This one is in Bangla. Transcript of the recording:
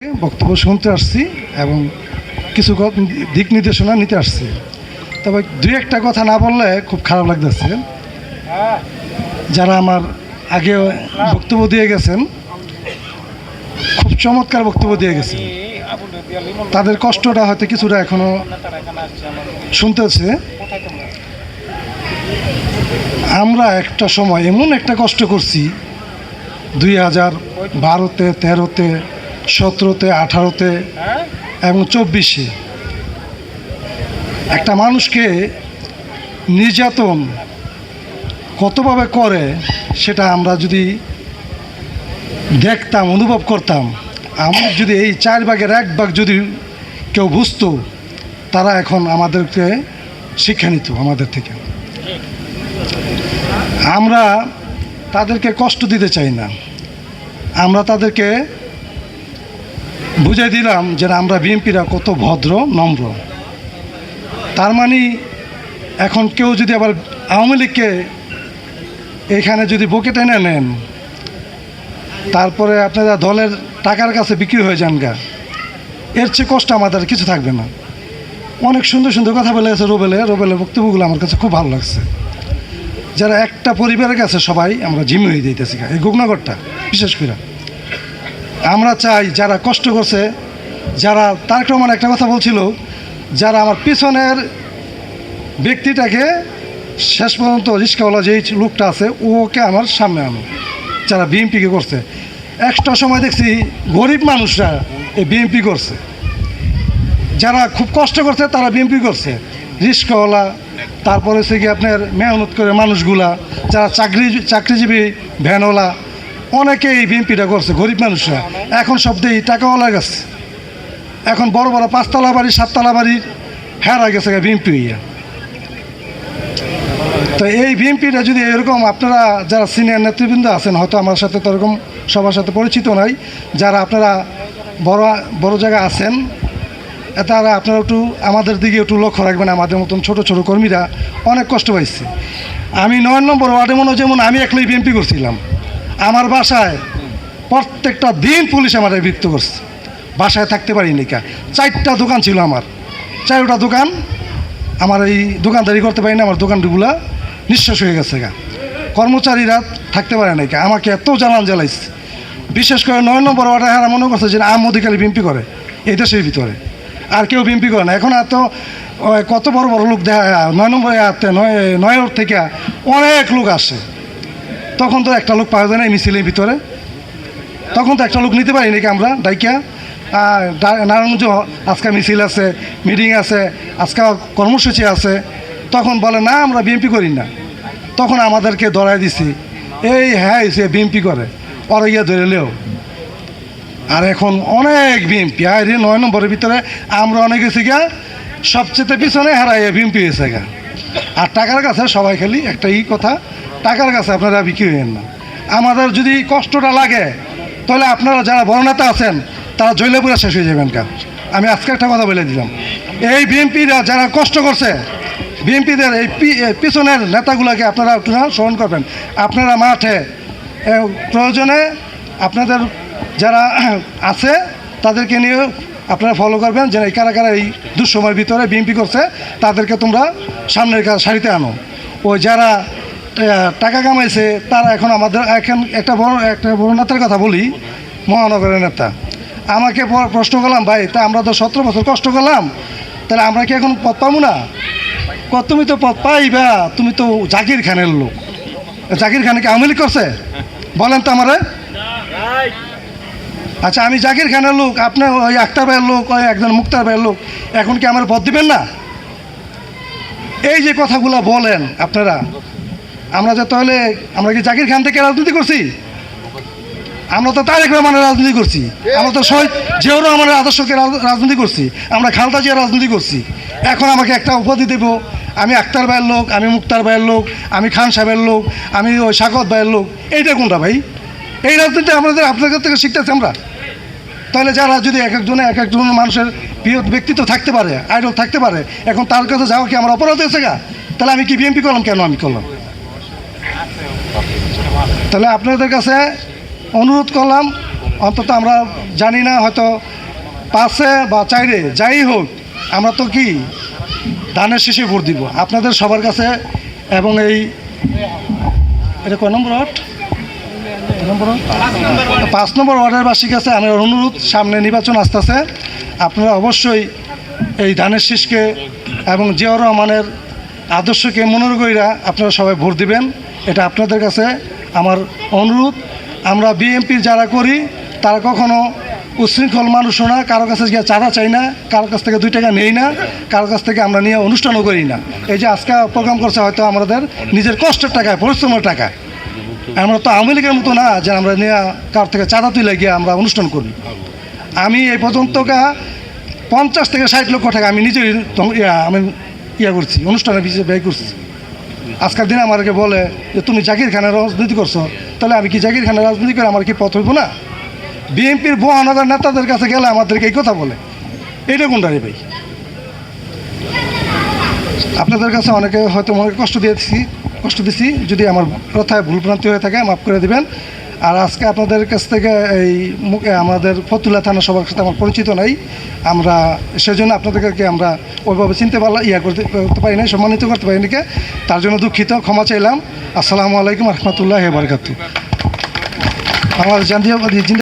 বক্তব্য শুনতে আসছি এবং কিছু দিক নির্দেশনা নিতে আসছি। তবে দুই একটা কথা না বললে খুব খারাপ লাগতেছে। যারা আমার আগে বক্তব্য দিয়ে গেছেন, খুব চমৎকার বক্তব্য দিয়ে গেছেন। তাদের কষ্টটা হয়তো কিছুটা এখনো শুনতেছে। আমরা একটা সময় এমন একটা কষ্ট করছি 2012-তে, 13-তে, 17-তে, 18-তে এবং 24-এ একটা মানুষকে নির্যাতন কতভাবে করে সেটা আমরা যদি দেখতাম, অনুভব করতাম, আমরা যদি এই 4 ভাগের 1 ভাগ যদি কেউ বুঝতো, তারা এখন আমাদেরকে শিক্ষা নিত আমাদের থেকে। আমরা তাদেরকে কষ্ট দিতে চাই না, আমরা তাদেরকে বুঝিয়ে দিলাম যে আমরা বিএনপিরা কত ভদ্র নম্র। তার মানে এখন কেউ যদি আবার আওয়ামী লীগকে এখানে যদি বুকে টেনে নেন, তারপরে আপনারা দলের টাকার কাছে বিক্রি হয়ে যান গা, এর চেয়ে কষ্ট আমাদের কিছু থাকবে না। অনেক সুন্দর সুন্দর কথা বলে গেছে রোবেলের বক্তব্যগুলো আমার কাছে খুব ভালো লাগছে। যারা একটা পরিবারের কাছে সবাই আমরা জিম্মি হয়ে দিতেছি এই গোগনগরটা বিশেষ করে। আমরা চাই যারা কষ্ট করছে, যারা তারেক রহমান একটা কথা বলছিল, যারা আমার পিছনের ব্যক্তিটাকে শেষ পর্যন্ত রিস্কাওয়ালা যেই লোকটা আছে ওকে আমার সামনে আনো, যারা বিএনপিকে করছে। একটা সময় দেখছি গরিব মানুষরা এই বিএনপি করছে, যারা খুব কষ্ট করছে তারা বিএনপি করছে। রিস্কাওয়ালা, তারপরে হচ্ছে কি আপনার মেহনত করে মানুষগুলা, যারা চাকরিজীবী ভ্যানওয়ালা, অনেকেই বিএনপিটা করছে। গরিব মানুষরা এখন সবটাই টাকাওয়ালা গেছে, এখন বড় বড় 5তলা বাড়ি 7তলা বাড়ি হেরা গেছে বিএনপি হইয়া। তো এই বিএনপিটা যদি এরকম, আপনারা যারা সিনিয়র নেতৃবৃন্দ আছেন, হয়তো আমার সাথে তো এরকম সবার সাথে পরিচিত নাই, যারা আপনারা বড় বড় জায়গায় আছেন, তারা আপনারা একটু আমাদের দিকে একটু লক্ষ্য রাখবেন। আমাদের মতন ছোটো ছোটো কর্মীরা অনেক কষ্ট পাইছে। আমি 9 নম্বর ওয়ার্ডে যেমন আমি একলাই বিএনপি করছিলাম। আমার বাসায় প্রত্যেকটা দিন পুলিশ আমার বিরক্ত করছে, বাসায় থাকতে পারিনি। 4টা দোকান ছিল আমার, 4টা দোকান আমার এই দোকানদারি করতে পারিনি। আমার দোকানগুলা নিঃশ্বাস হয়ে গেছে কর্মচারীরা থাকতে পারে নাই। আমাকে এত জ্বালাইছে। বিশেষ করে 9 নম্বর ওয়ার্ডে হারা মনে করছে যে আহমদিকালী বিএনপি করে এই দেশের ভিতরে, আর কেউ বিএনপি করে না। এখন এত কত বড় বড় লোক দেখা 9 নম্বরে আসতে 9 থেকে অনেক লোক আসে। তখন তো একটা লোক পাওয়া যায় না এই মিছিলের ভিতরে, তখন তো একটা লোক নিতে পারি নাকি আমরা ডাইকা। নারায়ণগঞ্জ আজকে মিছিল আছে, মিটিং আছে, আজকে কর্মসূচি আছে, তখন বলে না আমরা বিএনপি করি না। তখন আমাদেরকে ধরাই দিছি, এই হ্যাঁ সে বিএনপি করে, ওরা ইয়ে ধরেলেও। আর এখন অনেক বিএনপি আর 9 নম্বরের ভিতরে আমরা অনেক গেছি সবচেয়ে পিছনে হারাইয়া বিএনপি হয়েছে আর টাকার কাছে সবাই খালি একটা কথা, টাকার কাছে আপনারা বিক্রি হবেন না। আমাদের যদি কষ্টটা লাগে তাহলে আপনারা যারা বড় নেতা আছেন তারা জৈলপুরে শেষ হয়ে যাবেন আমি আজকে একটা কথা বলে দিলাম, এই বিএনপিরা যারা কষ্ট করছে, বিএনপিদের এই পিছনের নেতাগুলোকে আপনারা স্মরণ করবেন। আপনারা মাঠে প্রয়োজনে আপনাদের যারা আছে তাদেরকে নিয়ে আপনারা ফলো করবেন, যে কারা কারা এই দুঃসময়ের ভিতরে বিএনপি করছে তাদেরকে তোমরা সামনের সারিতে আনো। ওই যারা টাকা কামাইছে তারা এখন আমাদের এখন একটা বড় নেতার কথা বলি, মহানগরের নেতা আমাকে প্রশ্ন করলাম, ভাই তা আমরা তো 17 বছর কষ্ট করলাম, তাহলে আমরা কি এখন পদ পাবো না? তুমি তো পদ পাইবা, তুমি তো জাকির খানের লোক। জাকির খানকে আওয়ামী লীগ করছে বলেন তো আমারে? আচ্ছা আমি জাকির খানের লোক, আপনার ওই আক্তার ভাইয়ের লোক, ওই একজন মুক্তার ভাইয়ের লোক, এখন কি আমার পদ দিবেন না? এই যে কথাগুলো বলেন আপনারা, আমরা যে তাহলে আমরা কি জাকির খান থেকে রাজনীতি করছি? আমরা তো তারেক রহমানের রাজনীতি করছি, আমরা তো শহীদ জিয়াউর রহমানের আদর্শকে রাজনীতি করছি, আমরা খালেদা জিয়ার রাজনীতি করছি। এখন আমাকে একটা উপাধি দেব, আমি আক্তার ভাইয়ের লোক, আমি মুক্তার ভাইয়ের লোক, আমি খান সাহেবের লোক, আমি ওই শাকত ভাইয়ের লোক, এইটা কোনটা ভাই? এই রাজনীতি আপনাদের থেকে শিখতেছি আমরা। তাহলে যারা যদি এক একজন মানুষের প্রিয় ব্যক্তিত্ব থাকতে পারে, আইডল থাকতে পারে, এখন তার কাছে যাওয়া কি আমার অপরাধ হয়েছে তাহলে আমি কি বিএনপি করলাম? কেন আমি করলাম? তাহলে আপনাদের কাছে অনুরোধ করলাম, অন্তত আমরা জানি না, হয়তো 5-এ বা 4-এ যাই হোক, আমরা তো কি ধানের শীষে ভোট দিব আপনাদের সবার কাছে। এবং এটা কয় নম্বর ওয়ার্ড? 5 নম্বর ওয়ার্ডের বাসীর কাছে আমি অনুরোধ, সামনে নির্বাচন আসতেছে, আপনারা অবশ্যই এই ধানের শীষকে এবং জিয়াউর রহমানের আদর্শকে মনে কইরা আপনারা সবাই ভোট দিবেন, এটা আপনাদের কাছে আমার অনুরোধ। আমরা বিএনপির যারা করি তারা কখনো উচ্ছৃঙ্খল মানুষও না, কারো কাছে গিয়ে চাঁদা চাই না, কারো কাছ থেকে 2 টাকা নেই না, কারো কাছ থেকে আমরা নিয়ে অনুষ্ঠানও করি না। এই যে আজকে প্রোগ্রাম করছে হয়তো আমাদের নিজের কষ্টের টাকায়, পরিশ্রমের টাকায়। আমরা তো আওয়ামী লীগের মতো না যে আমরা নিয়ে কার থেকে চাঁদা তুলে গিয়ে আমরা অনুষ্ঠান করি। আমি এই পর্যন্ত 50 থেকে 60 লক্ষ টাকা আমি নিজেই আমি করছি, অনুষ্ঠানে ব্যয় করছি। আজকের দিনে আমাকে বলে যে তুমি জাকির খানের রাজনীতি করছো, তাহলে আমি কি জাকির খানের রাজনীতি করে আমার কি পথ হইব না? বিএনপির 52,000 নেতাদের কাছে গেলে আমাদেরকে এই কথা বলে, এইটা কোনটা রে ভাই? আপনাদের কাছে অনেকে হয়তো মনে কষ্ট দিছি, যদি আমার কথায় ভুলভ্রান্তি হয়ে থাকে মাফ করে দিবেন। আর আজকে আপনাদের কাছ থেকে আমাদের ফতুল্লা থানা সবার সাথে আমার পরিচিত নাই, আমরা সেজন্য আপনাদেরকে আমরা ওইভাবে চিনতে পারলাম, করতে পারি নাই, সম্মানিত করতে পারি নাকি, তার জন্য দুঃখিত, ক্ষমা চাইলাম। আসসালামু আলাইকুম রহমতুল্লাহ বারকাতুহু। আমার জান্দিয়া